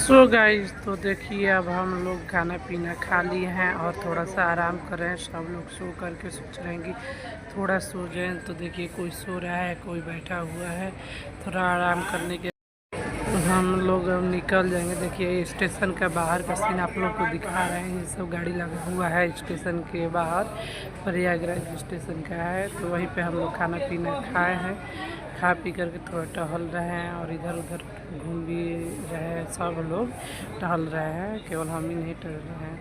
So guys, तो देखिए अब हम लोग खाना पीना खा लिए हैं और थोड़ा सा आराम कर रहे हैं। सब लोग सो करके सोच रहे हैं कि थोड़ा सो जाएं। तो देखिए कोई सो रहा है, कोई बैठा हुआ है। थोड़ा आराम करने के हम लोग अब निकल जाएंगे। देखिए स्टेशन का बाहर का सीन आप लोग को दिखा रहे हैं। ये सब गाड़ी लगा हुआ है स्टेशन के बाहर, प्रयागराज स्टेशन का है। तो वहीं पे हम लोग खाना पीना खाए हैं। खा पी करके थोड़ा टहल रहे हैं और इधर उधर घूम भी रहे हैं। सब लोग टहल रहे हैं, केवल हम ही नहीं टहल रहे हैं।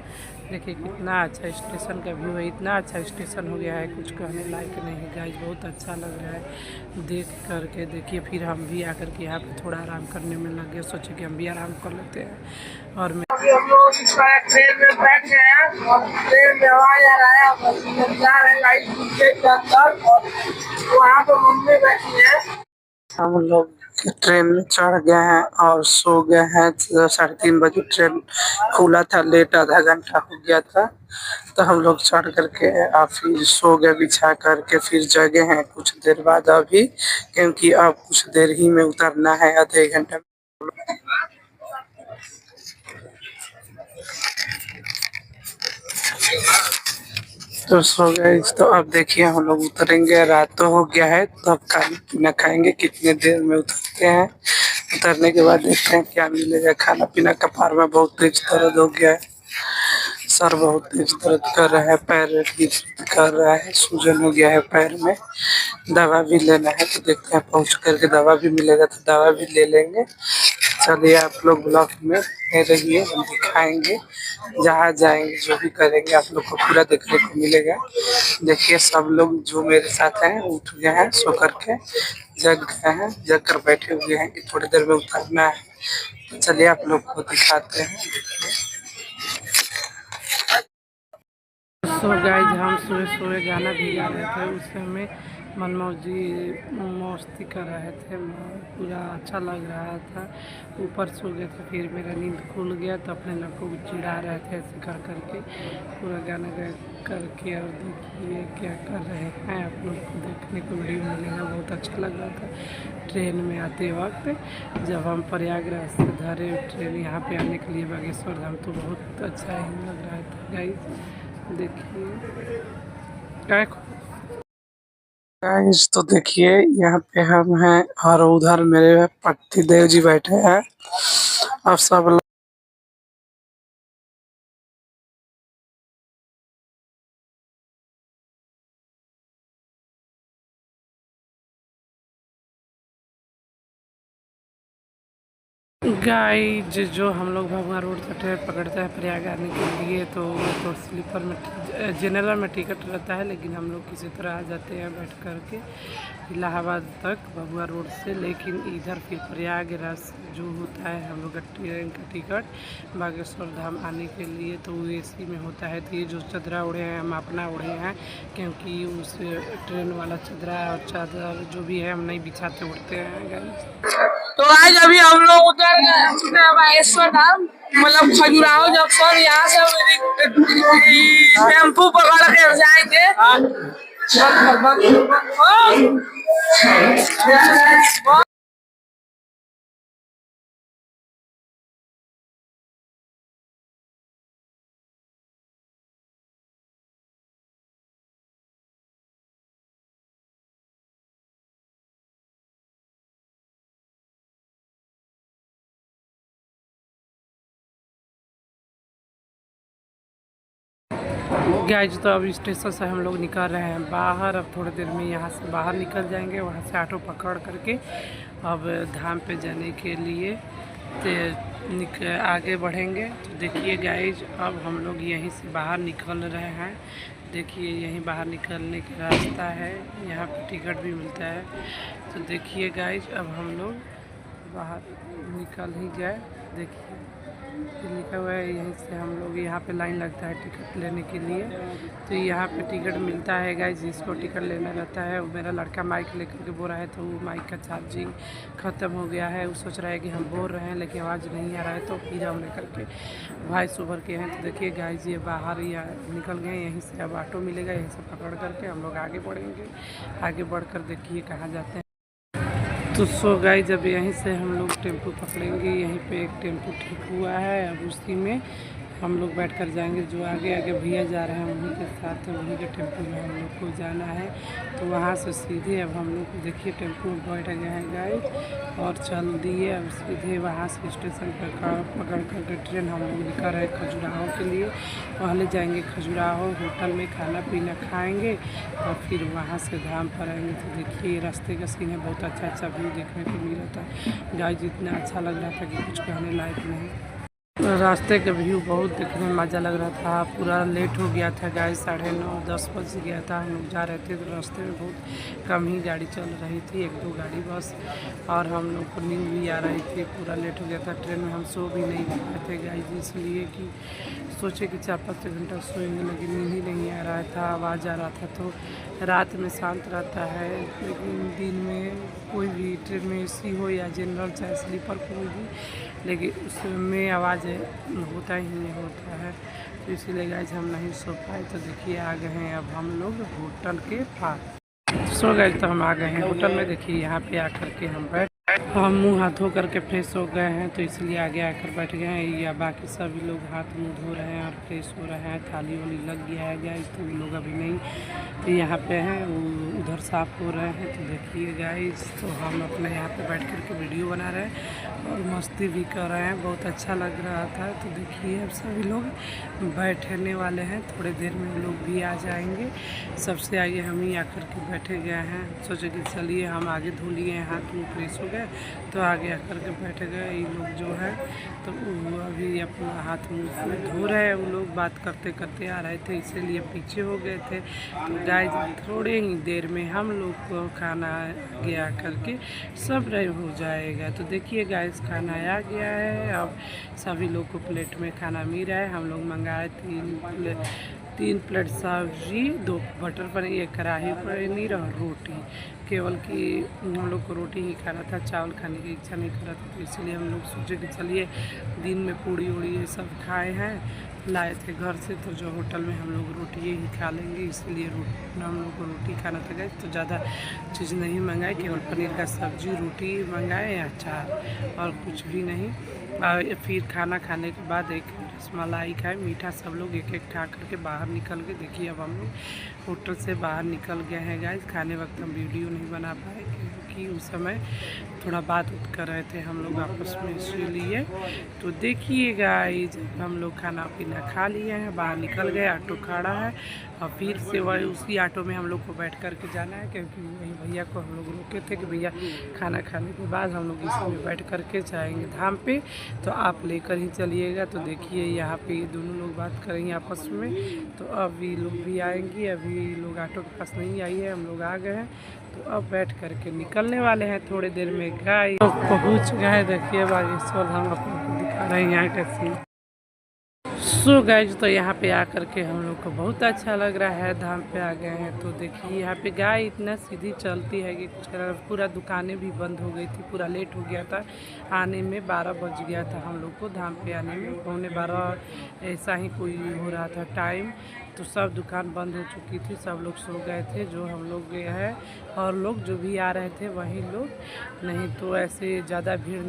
देखिए कितना अच्छा स्टेशन का व्यू है। इतना अच्छा स्टेशन हो गया है, कुछ कहने लायक नहीं है गाइस। बहुत अच्छा लग रहा है देख करके। देखिए फिर हम भी आकर के यहाँ पे थोड़ा आराम करने में लग गए। सोचे कि हम भी आराम कर लेते हैं। और मैं अभी हम लोग ट्रेन में बैठ गए हैं और ट्रेन में आवाज आ रहा है। हम जा रहे हैं लाइट के अंदर और वहाँ पे मम्मी बैठी है। हम लोग ट्रेन में चढ़ गए हैं और सो गए हैं। 3:30 बजे ट्रेन खुला था, लेट आधा घंटा हो गया था। तो हम लोग चढ़ करके और फिर सो गए बिछा करके। फिर जगे हैं कुछ देर बाद अभी, क्योंकि अब कुछ देर ही में उतरना है, आधे घंटे में। तो सो गए। तो अब देखिए हम लोग उतरेंगे। रात तो हो गया है, तो अब खाना पीना खाएंगे। कितने देर में उतरते हैं, उतरने के बाद देखते हैं क्या मिलेगा। खाना पीना कपार में बहुत तेज दर्द हो गया है, सर बहुत तेज दर्द कर रहा है, पैर भी दर्द कर रहा है, सूजन हो गया है पैर में। दवा भी लेना है, तो देखते हैं पहुंच करके दवा भी मिलेगा तो दवा भी ले लेंगे। चलिए आप लोग ब्लॉग में रहिए, हम दिखाएंगे जहाँ जाएंगे, जो भी करेंगे आप लोग को पूरा देखने को मिलेगा। देखिए सब लोग जो मेरे साथ हैं उठ गए हैं सो करके, जग गए हैं, जग कर बैठे हुए हैं कि थोड़ी देर में उतरना है। चलिए आप लोग को दिखाते हैं। सो गाइस, हम सुबह सुबह गाना भी गा रहे थे। उस समय मनमौजी मस्ती कर रहे थे, पूरा अच्छा लग रहा था। ऊपर सो गए थे, फिर मेरा नींद खुल गया तो अपने लड़कों को चिढ़ा रहे थे ऐसे कर करके, पूरा गाना गा करके। और देखिए क्या कर रहे हैं, आप लोग को देखने को वीडियो मिलेगा। बहुत अच्छा लग रहा था ट्रेन में आते वक्त। जब हम प्रयागराज से धरे ट्रेन यहाँ पे आने के लिए बागेश्वर धाम, तो बहुत अच्छा ही लग रहा था गाइस। देखिए गाइस, तो देखिए यहाँ पे हम हैं और उधर मेरे पति देव जी बैठे हैं और सब लोग। गाइज जो हम लोग भगवान रोड का ट्रेन पकड़ते हैं प्रयाग आने के लिए, तो स्लीपर में जनरल में टिकट रहता है, लेकिन हम लोग किसी तरह आ जाते हैं बैठ करके इलाहाबाद तक भगवा रोड से। लेकिन इधर फिर प्रयागराज जो होता है हम लोग का ट्रेन का टिकट बागेश्वर धाम आने के लिए, तो वो एसी में होता है। तो ये जो चदरा उड़े हैं हम अपना उड़े हैं, क्योंकि उस ट्रेन वाला चदरा और चादर जो भी है हम नहीं बिछाते, उड़ते हैं गाइस। तो आज अभी हम लोग उतर गए बागेश्वर धाम, मतलब खजुराहो जंक्शन। यहाँ से टेम्पू पकड़ के जाएंगे। गाइज तो अब स्टेशन से हम लोग निकल रहे हैं बाहर। अब थोड़ी देर में यहाँ से बाहर निकल जाएंगे, वहाँ से ऑटो पकड़ करके अब धाम पे जाने के लिए आगे बढ़ेंगे। तो देखिए गाइज अब हम लोग यहीं से बाहर निकल रहे हैं। देखिए यहीं बाहर निकलने का रास्ता है, यहाँ पे टिकट भी मिलता है। तो देखिए गाइज अब हम लोग बाहर निकल ही गए। देखिए लिखा हुआ है, यहीं से हम लोग, यहाँ पे लाइन लगता है टिकट लेने के लिए। तो यहाँ पे टिकट मिलता है गाइस, जिसको टिकट लेना रहता है। मेरा लड़का माइक लेकर के बोल रहा है, तो वो माइक का चार्जिंग ख़त्म हो गया है। वो सोच रहा है कि हम बोल रहे हैं लेकिन आवाज़ नहीं आ रहा है, तो फिर हम लेकर के वॉइस ओवर के हैं। तो देखिए गाइस ये बाहर या निकल गए, यहीं से अब ऑटो मिलेगा, यहीं से पकड़ करके हम लोग आगे बढ़ेंगे। आगे बढ़ कर देखिए कहाँ जाते हैं। तो सो गाइस, जब यहीं से हम लोग टेम्पो पकड़ेंगे, यहीं पे एक टेम्पो ठीक हुआ है, अब उसी में हम लोग बैठकर जाएंगे। जो आगे आगे भैया जा रहे हैं उन्हीं के साथ उन्हीं के टेम्पो में हम लोग को जाना है। तो वहाँ से सीधे अब हम लोग देखिए टेम्पो में बैठ गए हैं गाइस और चल दिए। अब सीधे वहाँ से स्टेशन पर पकड़ कर ट्रेन हम लोग निकल रहे खजुराहो के लिए। पहले जाएंगे खजुराहो, होटल में खाना पीना खाएंगे और फिर वहाँ से धाम पर आएंगे। तो देखिए रास्ते का सीन है, बहुत अच्छा अच्छा व्यू देखने को मिल रहा था गाइस, इतना अच्छा लग रहा था कि कुछ कहने लायक नहीं। रास्ते का व्यू बहुत देखने में मज़ा लग रहा था। पूरा लेट हो गया था गाइस, 9:30-10 बज गया था। हम लोग जा रहे थे तो रास्ते में बहुत कम ही गाड़ी चल रही थी, 1-2 गाड़ी बस, और हम लोग को नींद भी आ रही थी। पूरा लेट हो गया था, ट्रेन में हम सो भी नहीं पाए थे गाइस, इसलिए कि सोचे कि 4-5 घंटा सोएंगे, लेकिन नींद ही नहीं आ रहा था, आवाज़ आ रहा था। तो रात में शांत रहता है, लेकिन दिन में कोई भी ट्रेन में एसी हो या जनरल चाहे स्लीपर कोई भी, लेकिन उसमें आवाज़ होता ही होता है। तो इसीलिए गाइस हम नहीं सो पाए। तो देखिए आ गए हैं अब हम लोग होटल के पास। सो गए तो हम आ गए हैं होटल में। देखिए यहाँ पे आकर के हम मुंह हाथ धो करके फ्रेश हो गए हैं, तो इसलिए आगे आकर बैठ गए हैं। या बाकी सभी लोग हाथ मुंह धो रहे हैं और फ्रेश हो रहे हैं। थाली वाली लग गया है गाइस, तो वो लोग अभी नहीं यहाँ पे हैं, वो उधर साफ़ हो रहे हैं। तो देखिए गाइस, तो हम अपने यहाँ पे बैठ कर के वीडियो बना रहे हैं और मस्ती भी कर रहे हैं, बहुत अच्छा लग रहा था। तो देखिए अब सभी लोग बैठने वाले हैं, थोड़ी देर में वो लोग भी आ जाएंगे। सबसे आगे हम ही आकर के बैठे गए हैं। सोचे कि चलिए हम आगे धो लिए हैं, हाथ मुँह फ्रेश हो गए तो आगे आकर के बैठ गए। ये लोग जो है तो वो अभी अपना हाथ मुँह धो रहे हैं, वो लोग बात करते करते आ रहे थे, इसीलिए पीछे हो गए थे। तो गाइस थोड़े ही देर में हम लोग को खाना गया करके सब रेडी हो जाएगा। तो देखिए गाइस खाना आ गया है, अब सभी लोग को प्लेट में खाना मिल रहा है। हम लोग मंगाए 3 प्लेट सब्जी, 2 बटर पनीर, 1 कढ़ाई पनीर और रोटी। केवल कि हम लोग को रोटी ही खाना था, चावल खाने की इच्छा नहीं कर रहा था। तो इसलिए हम लोग सोचे कि चलिए दिन में पूड़ी उड़ी ये सब खाए हैं, लाए थे घर से, तो जो होटल में हम लोग रोटी ही खा लेंगे, इसलिए हम लोग को रोटी खाना था गाइस। तो ज़्यादा चीज़ नहीं मंगाए, केवल पनीर का सब्जी रोटी मंगाए या अचार और कुछ भी नहीं। और फिर खाना खाने के बाद एक रसमलाई खाए मीठा। सब लोग एक एक खा करके बाहर निकल गए। देखिए अब हम लोग होटल से बाहर निकल गए हैं गाइस। खाने वक्त हम वीडियो नहीं बना पाए क्योंकि उस समय थोड़ा बात उत कर रहे थे हम लोग आपस में, इसीलिए। तो देखिए गाइस हम लोग खाना पीना खा लिए हैं, बाहर निकल गए, ऑटो खड़ा है और फिर से वही उसी ऑटो में हम लोग को बैठ कर के जाना है, क्योंकि वही भैया को हम लोग रोके थे कि भैया खाना खाने के बाद हम लोग इसी में बैठ कर के जाएंगे धाम पे, तो आप लेकर ही चलिएगा। तो देखिए यहाँ पे ये दोनों लोग बात करेंगे आपस में। तो अभी लोग भी आएंगे, अभी लोग ऑटो के पास नहीं आई है, हम लोग आ गए हैं। तो अब बैठ करके निकलने वाले हैं थोड़ी देर में गाइस। तो पहुँच गए, देखिए बागेश्वर हम आपको दिखा रहे हैं यहाँ का सीन। सो गाइज तो यहाँ पे आकर के हम लोग को बहुत अच्छा लग रहा है, धाम पे आ गए हैं। तो देखिए यहाँ पे गाय इतना सीधी चलती है कि कुछ पूरा दुकानें भी बंद हो गई थी, पूरा लेट हो गया था आने में, 12 बज गया था हम लोग को धाम पे आने में, 11:15 ऐसा ही कोई हो रहा था टाइम। तो सब दुकान बंद हो चुकी थी, सब लोग सो गए थे, जो हम लोग गए हैं और लोग जो भी आ रहे थे वही लोग, नहीं तो ऐसे ज़्यादा भीड़